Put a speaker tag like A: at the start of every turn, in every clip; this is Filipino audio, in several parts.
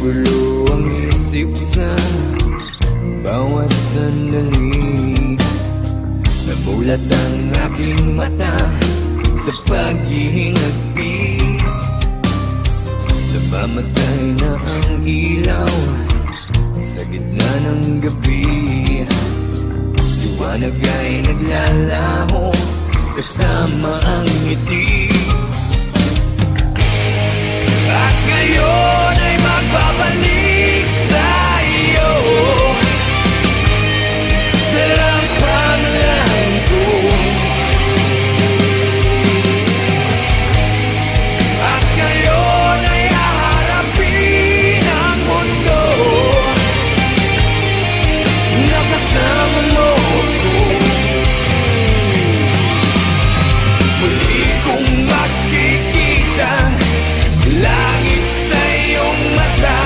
A: Magulo ang isip sa bawat sandali. Namulat ang aking mata sa paghihingagpis. Namamatay na ang ilaw sa gitna ng gabi. Liwanag ay naglalaho kasama ang ngiti. At ngayon ay magbabalik sa iyo. Dalang pangalan ko. At ngayon ay haharapin ang mundo. Nakasama mo ko. Muli kong makikita langit sa iyong mata.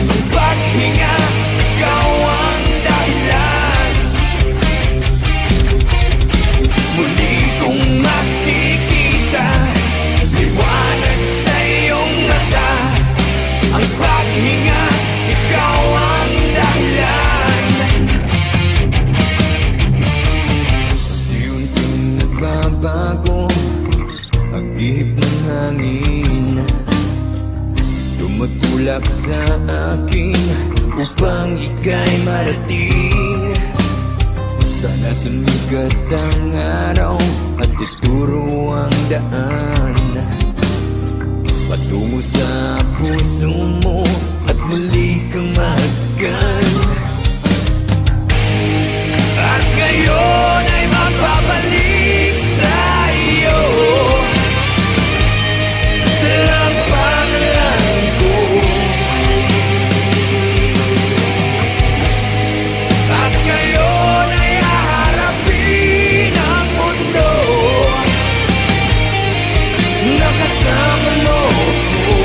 A: Ang paghinga, ikaw ang dahilan. Muli kong makikita liwanag sa iyong mata. Ang paghinga, ikaw ang dahilan. Unti-unting nagbabago ang ihip ng hangin. Tumutulak sa akin upang ika'y marating. Sana sumikat ang araw at ituro ang daan patungo sa puso mo at muli kang mahagkan. At ngayon ay magbabalik sa iyo. Dalang pangalan ko. At ngayon ay haharapin ang mundo. Nakasama mo ko.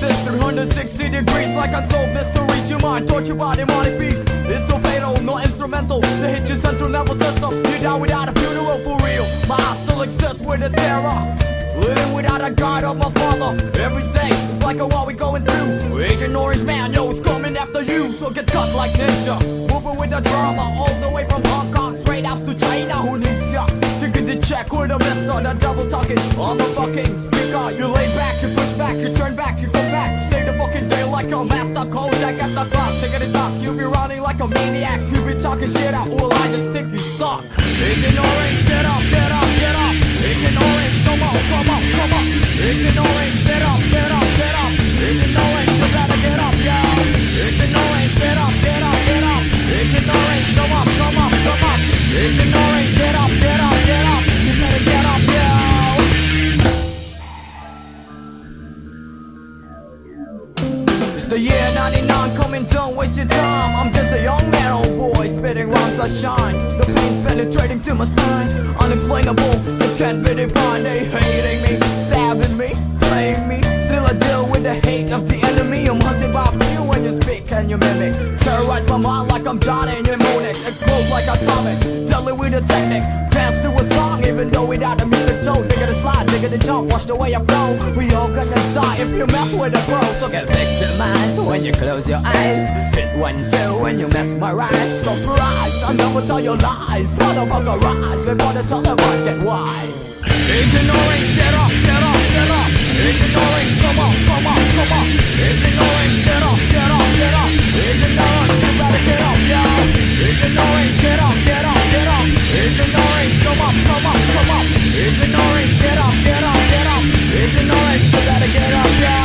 A: exist 360 degrees like unsolved mysteries. Your mind tortured by demonic beats. It's so fatal, no instrumental to hit your central nervous system. You die without a funeral for real. My eyes still exist with the terror. Living without a guide of my father. Every day it's like a war we going through. Agent Orange Man, yo, it's coming after you. So get cut like ninja. Moving with the drama all the way from Hong Kong straight out to China. Who needs ya? To get the check with a mister. The double talking on the fucking speaker. You lay back, you push back, you turn back, you come back. Save the fucking day like a master Kojak at the clock. Taking the top, you be running like a maniac. You be talking shit out, well I just think you suck. Agent Orange, get up, get up, get up. Agent Orange, come on, come on, come on. Agent Orange, get up, get up, get up. Agent Orange, you better get up, yo. Agent Orange, get up, get up, get up. Agent Orange, come up, come up, come up. Agent Orange, get up, get up, get up. You better get up, yo. It's the year 99 coming, don't waste your time. I'm just a young man, old boy, spitting rhymes that shine. The pain's penetrating to my spine. Unexplainable, it can't be defined. They hating me, stabbing me, playing me. Still I deal with the hate of the enemy. I'm hunted by few when you speak and you mimic. Terrorize my mind like I'm Johnny mnemonic. Explode like atomic, deadly with a technique. Dance to a song even though without the music. So nigga the slide, nigga the jump, watch the way I flow. We all gonna die if you mess with the pro. So get victimized when you close your eyes. Hit 1-2 when you mesmerize. Surprise, I'll never tell you lies. Motherfucker rise before the televised get wise. Agent Orange, get up, get up, get up. Agent Orange, come on, come on, come on. Agent Orange, get up, get up, get up. Agent Orange, you better get up, yo. Agent Orange, get up, get up, get up. Agent Orange, come up, come up, come up. Agent Orange, get up, get up, get up. Agent Orange, you better get up, yo.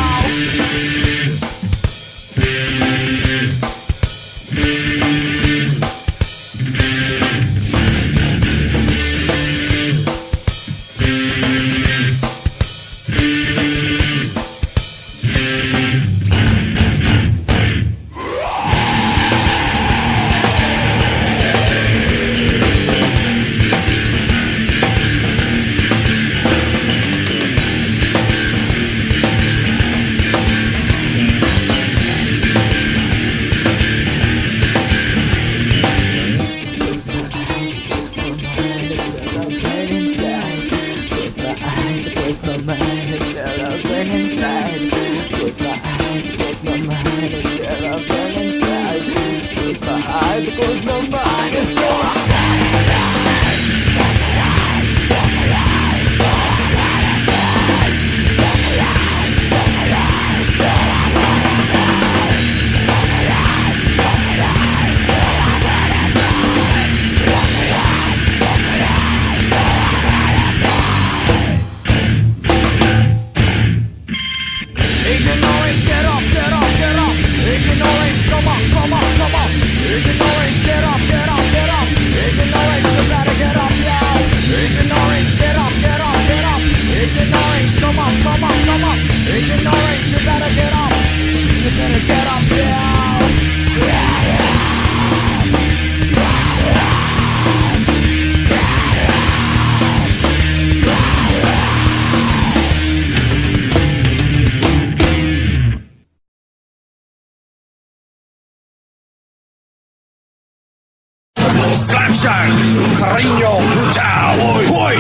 B: Slapshot, cariño, brutal, hoy, hoy.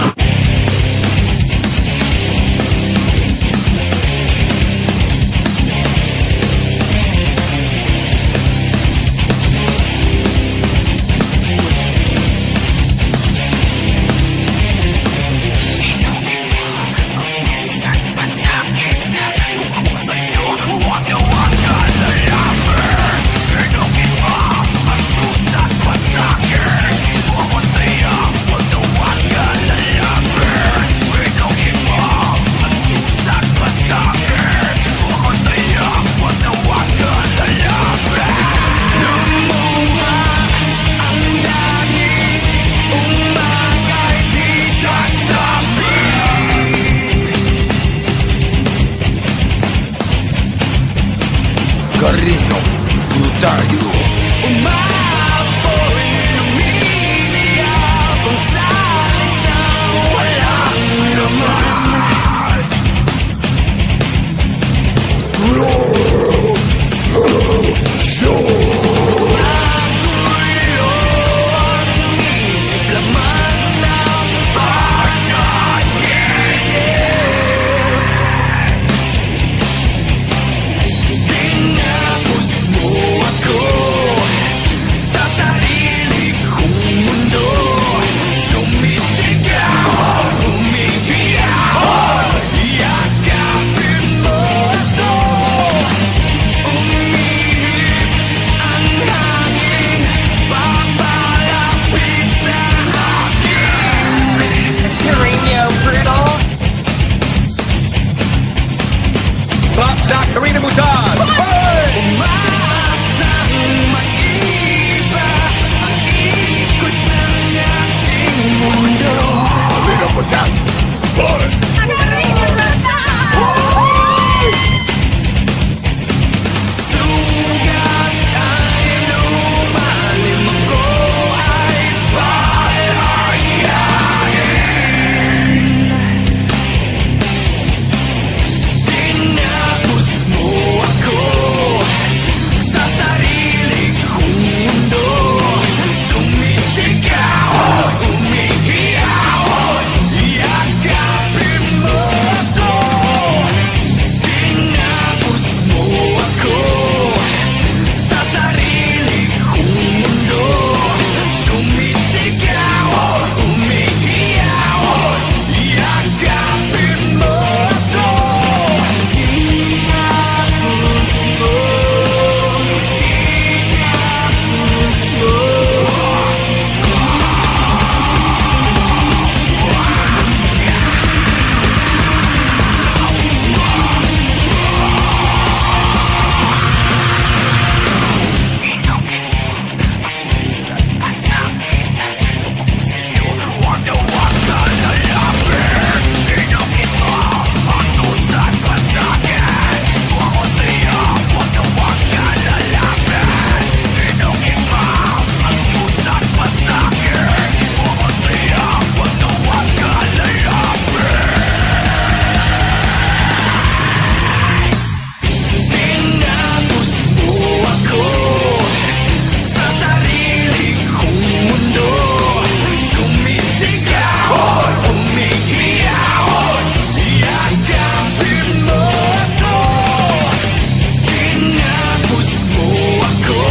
C: Cariño, brutal.
B: Roll
C: Karina Butan!
A: Umaasang maiba ang ikot ng ating mundo.
B: Karina Butan! Hoy!
A: Karina Butan! Sugat ay lumalim, ako ay palayain. Tinapos mo ako sa sarili kong mundo. Sumisigaw, umiiyaw, yakapin mo ako. Tinapos mo ako sa sarili kong mundo. Sumisigaw, umiiyaw, yakapin mo ako. Tinapos mo, tinapos mo. Tinapos mo ako sa sarili kong mundo. Sumisigaw, umiiyaw, yakapin mo ako. Tinapos mo ako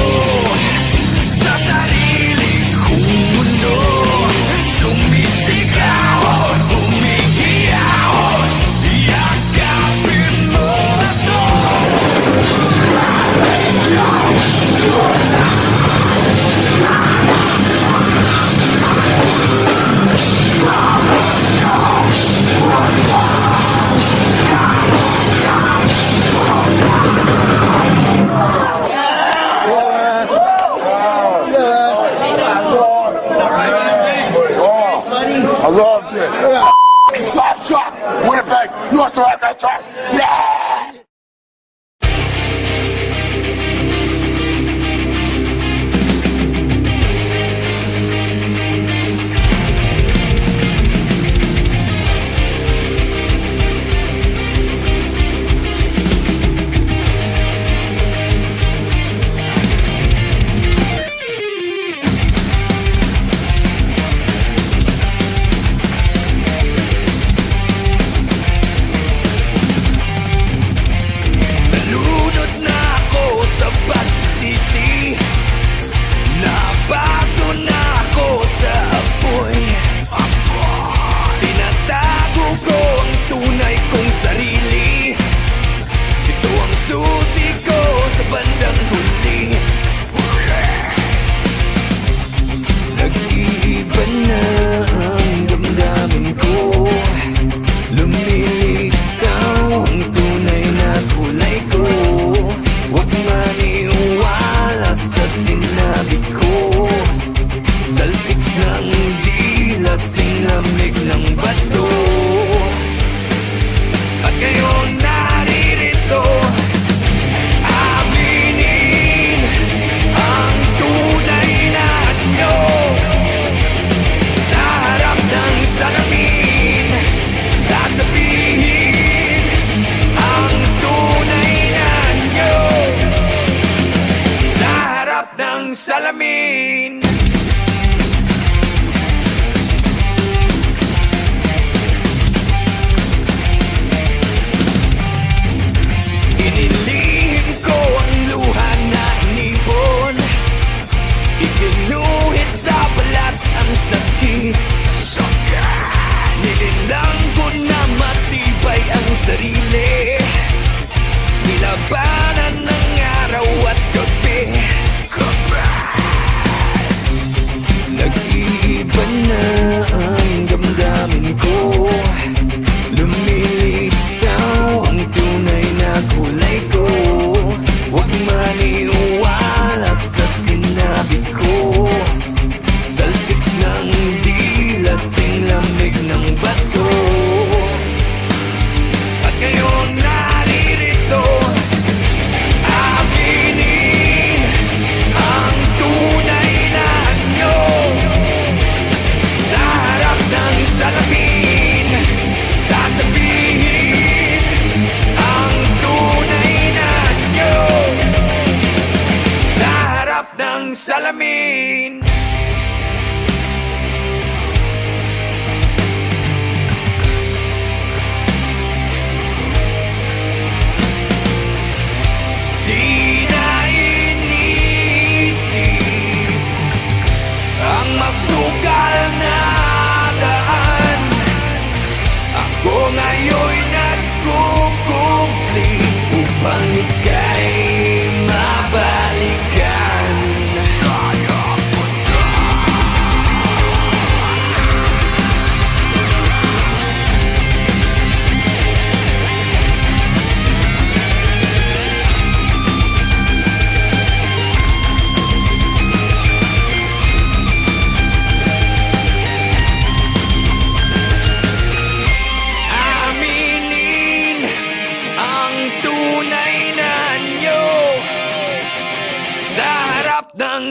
A: sa sarili kong mundo. Sumisigaw, umiiyaw, yakapin mo ako.
B: I loved it. Slap shot, Winnipeg, North America. Yeah!
A: Nalunod na ako sa pagsisisi. Nabaso na ako sa apoy. Tinatago ko ang tunay kong sarili. Ito ang susi ko sa bandang huli. Nag-iiba na ang damdamin ko. Lumilitaw ang tunay na kulay ko.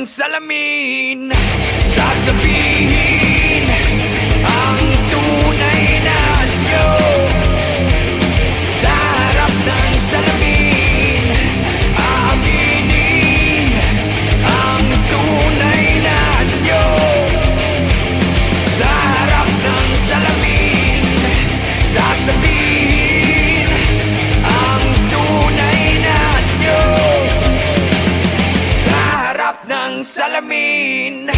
A: ng salamin. Sasabihin ang tunay na anyo. Sa harap ng salamin, aaminin ang tunay na anyo. Sa harap ng salamin, sasabihin ang tunay na anyo. Sa harap ng salamin.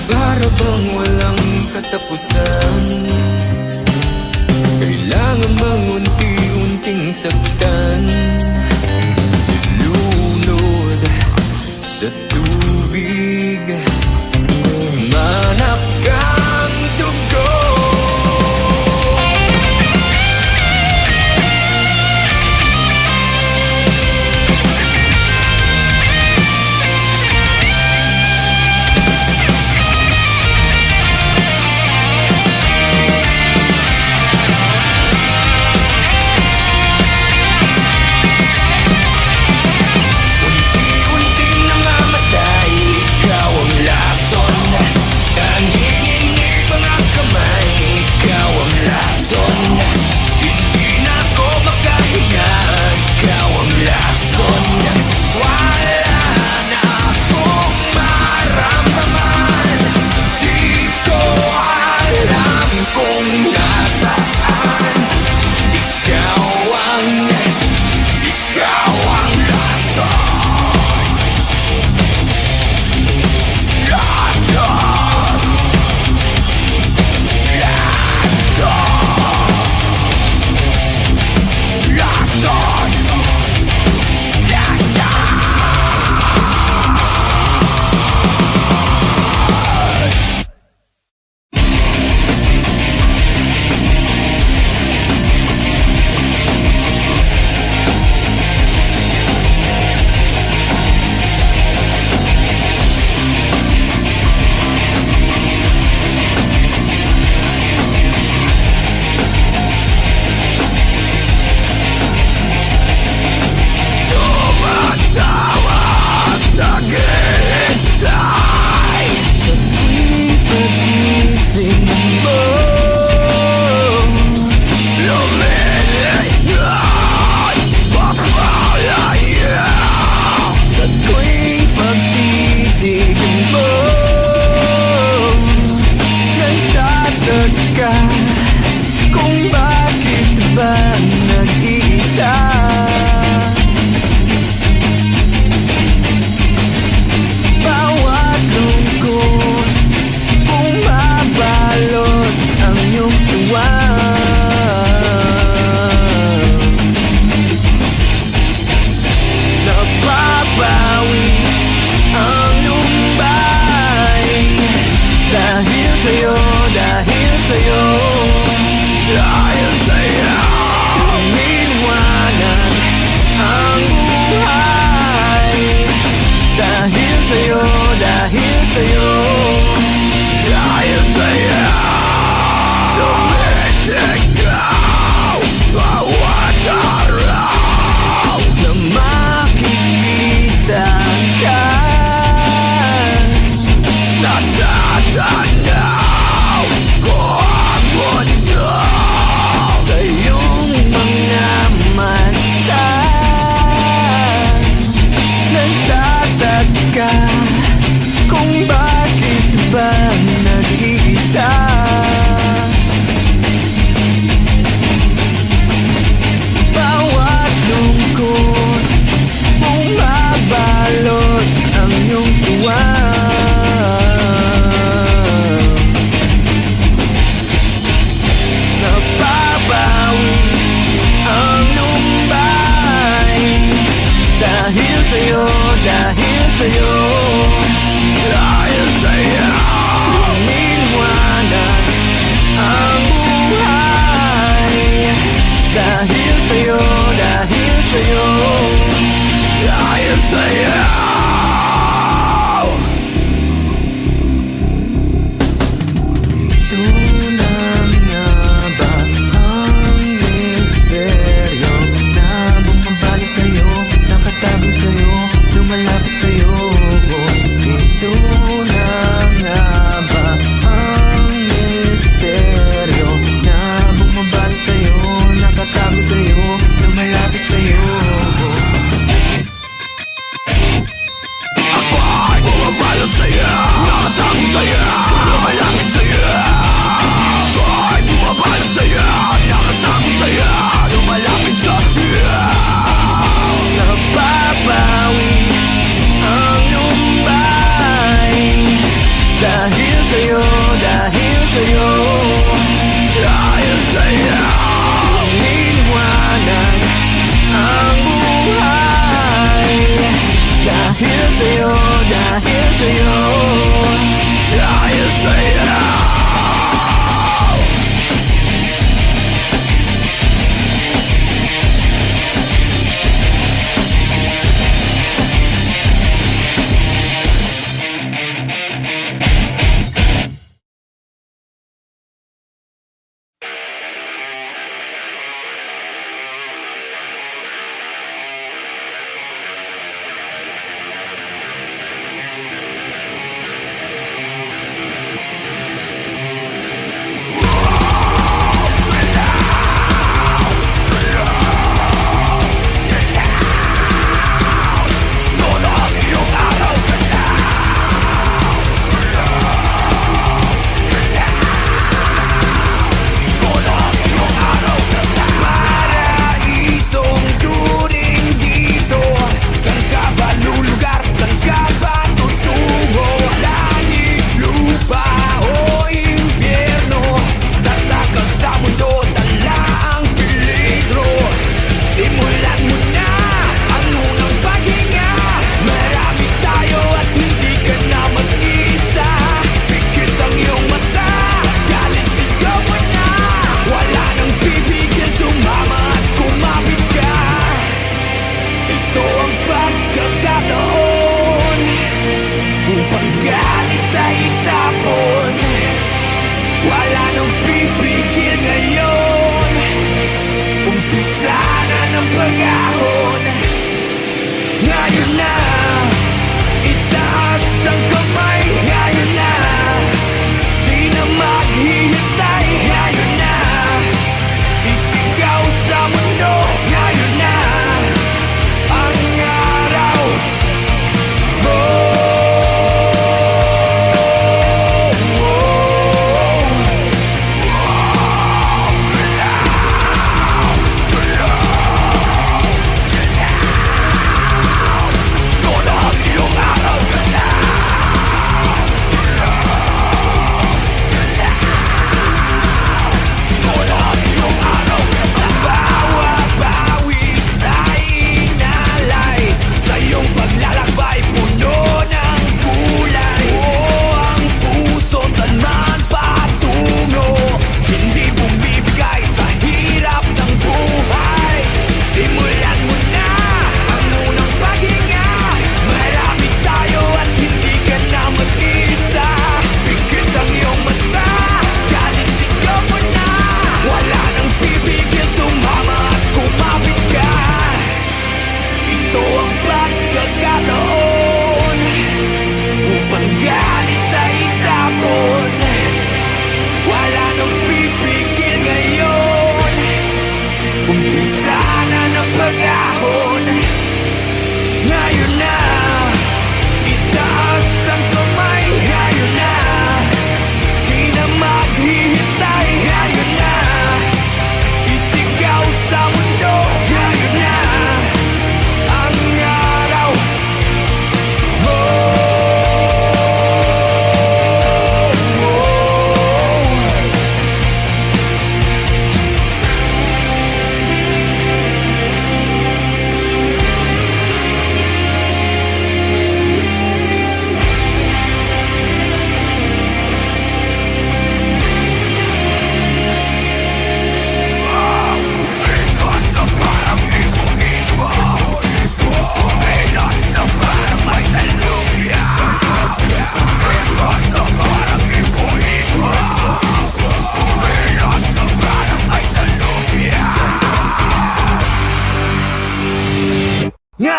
A: Para bang walang katapusan? Kailangan bang unti-unting saktan? Lunod sa tubig, manak ang dugo. dahil sa'yo, dahil sa'yo, iniwanag ang buhay. Dahil sa'yo, dahil sa'yo, dahil sa'yo. Ito na nga ba ang misteryo na bumabalik sa'yo, nakatabi sa'yo, lumalapit sa'yo? Ito na nga ba ang misteryo na bumabalik sa'yo, nakatabi sa'yo, lumalapit sa'yo? Ako ay bumabalik sa'yo, nakatabi sa'yo, lumalapit sa'yo. Ako ay bumabalik sa'yo, nakatabi sa'yo, lumalapit sa'yo. Nababawi ang lumbay dahil sa'yo, dahil sa'yo, dahil sa'yo, iniwanag ang buhay. Dahil sa'yo, dahil sa'yo, dahil sa'yo.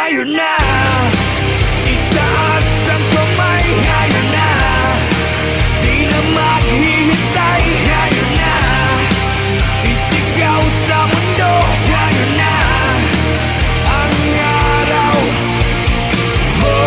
A: Ngayon na, itaas ang kamay. Ngayon na, di na maghihintay. Ngayon na, isigaw sa mundo. Ngayon na, ang araw. Mo